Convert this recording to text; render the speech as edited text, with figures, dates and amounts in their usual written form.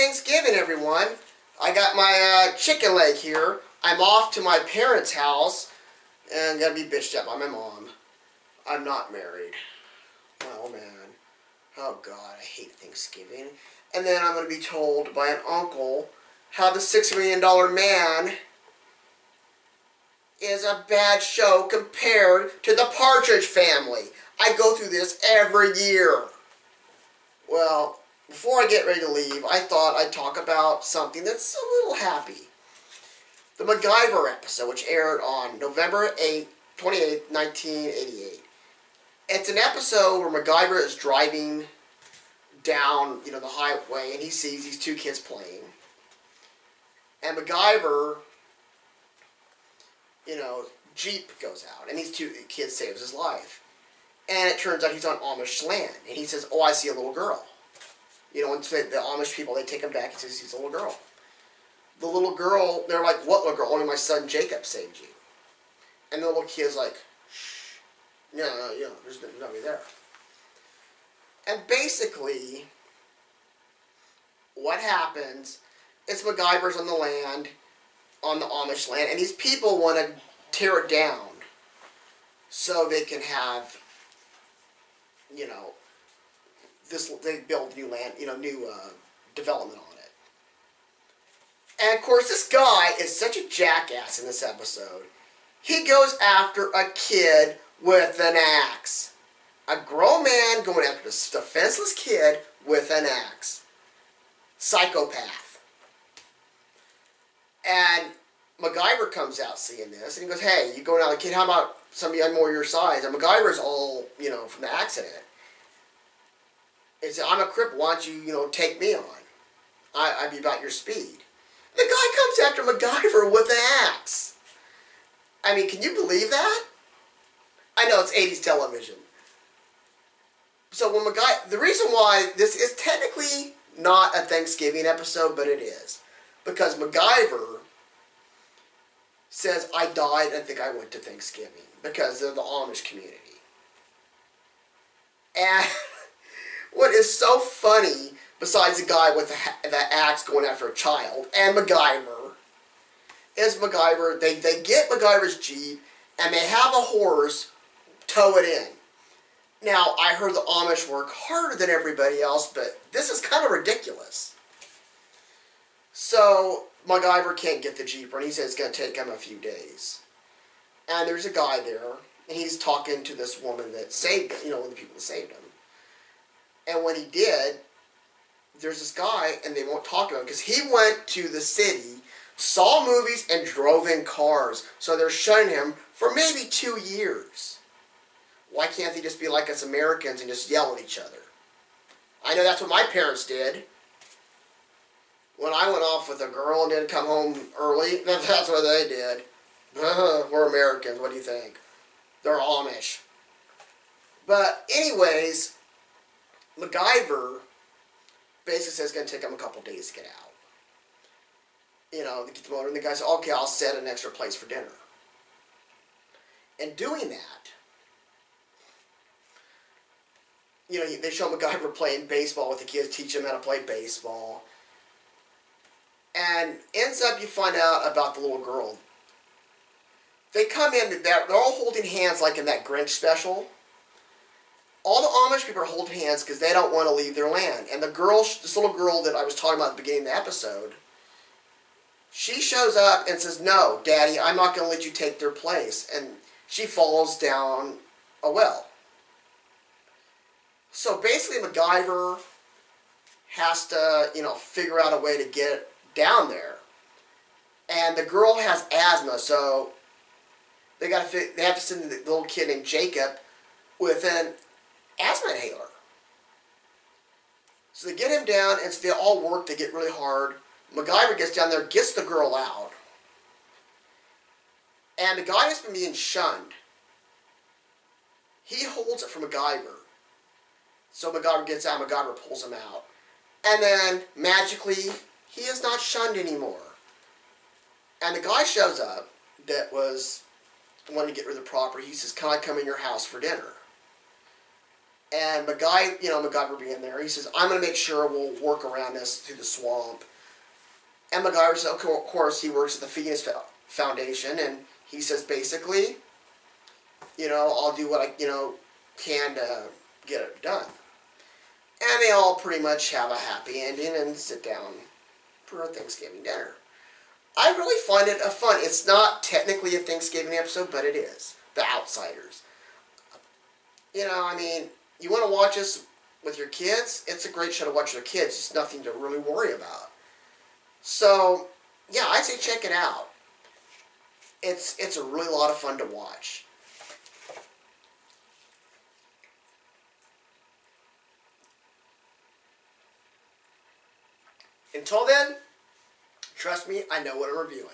Thanksgiving, everyone. I got my chicken leg here. I'm off to my parents' house and gonna be bitched at by my mom. I'm not married. Oh man. Oh God, I hate Thanksgiving. And then I'm gonna be told by an uncle how the $6 Million Man is a bad show compared to the Partridge Family. I go through this every year. Well, before I get ready to leave, I thought I'd talk about something that's a little happy. The MacGyver episode, which aired on November 28th, 1988. It's an episode where MacGyver is driving down, the highway, and he sees these two kids playing. And MacGyver, Jeep goes out, and these two kids saves his life. And it turns out he's on Amish land, and he says, "Oh, I see a little girl." When the Amish people, they take him back, he says, "He's a little girl." The little girl, they're like, "What little girl?" "Only my son Jacob saved you." And the little kid's like, "Shh. No, there's nobody there." And basically, what happens is MacGyver's on the land, on the Amish land, and these people want to tear it down so they can have, they build new land, new development on it. And of course, this guy is such a jackass in this episode. He goes after a kid with an axe. A grown man going after this defenseless kid with an axe. Psychopath. And MacGyver comes out seeing this, and he goes, "Hey, you going out with a kid? How about somebody more your size?" And MacGyver's all, from the accident. He said, "I'm a cripple. Why don't you, take me on? I'd be about your speed." The guy comes after MacGyver with an axe. I mean, can you believe that? I know it's 80s television. So when the reason why this is technically not a Thanksgiving episode, but it is, because MacGyver says, "I died and I think I went to Thanksgiving," because they're the Amish community. And what is so funny, besides the guy with the axe going after a child, and MacGyver, is MacGyver, they get MacGyver's Jeep, and they have a horse tow it in. Now, I heard the Amish work harder than everybody else, but this is kind of ridiculous. So, MacGyver can't get the Jeep, and he says it's going to take him a few days. And there's a guy there, and he's talking to this woman that saved him, one of the people that saved him. And when he did, there's this guy, and they won't talk to him, because he went to the city, saw movies, and drove in cars. So they're shunning him for maybe 2 years. Why can't they just be like us Americans and just yell at each other? I know that's what my parents did. When I went off with a girl and didn't come home early, that's what they did. We're Americans, what do you think? They're Amish. But anyways, MacGyver basically says it's going to take him a couple days to get out. To get the motor, and the guy says, "Okay, I'll set an extra place for dinner." And doing that, they show MacGyver playing baseball with the kids, teach them how to play baseball. And ends up, you find out about the little girl. They come in, they're all holding hands like in that Grinch special. All the Amish people are holding hands because they don't want to leave their land. And the girl, this little girl that I was talking about at the beginning of the episode, she shows up and says, "No, Daddy, I'm not going to let you take their place." And she falls down a well. So basically, MacGyver has to, figure out a way to get down there. And the girl has asthma, so they have to send the little kid named Jacob with an asthma inhaler. So they get him down, and so they all work. They get really hard. MacGyver gets down there, gets the girl out, and the guy has been being shunned. He holds it for MacGyver. So MacGyver gets out, MacGyver pulls him out. And then, magically, he is not shunned anymore. And the guy shows up that was wanting to get rid of the property. He says, "Can I come in your house for dinner?" And MacGyver being there, he says, I'm going to make sure we'll work around this through the swamp. And MacGyver says, of course, he works at the Phoenix Foundation, and he says, basically, I'll do what I, can to get it done. And they all pretty much have a happy ending and sit down for a Thanksgiving dinner. I really find it fun. It's not technically a Thanksgiving episode, but it is. The Outsiders. You want to watch this with your kids? It's a great show to watch with your kids. It's nothing to really worry about. So, yeah, I say check it out. It's a really lot of fun to watch. Until then, trust me, I know what I'm reviewing.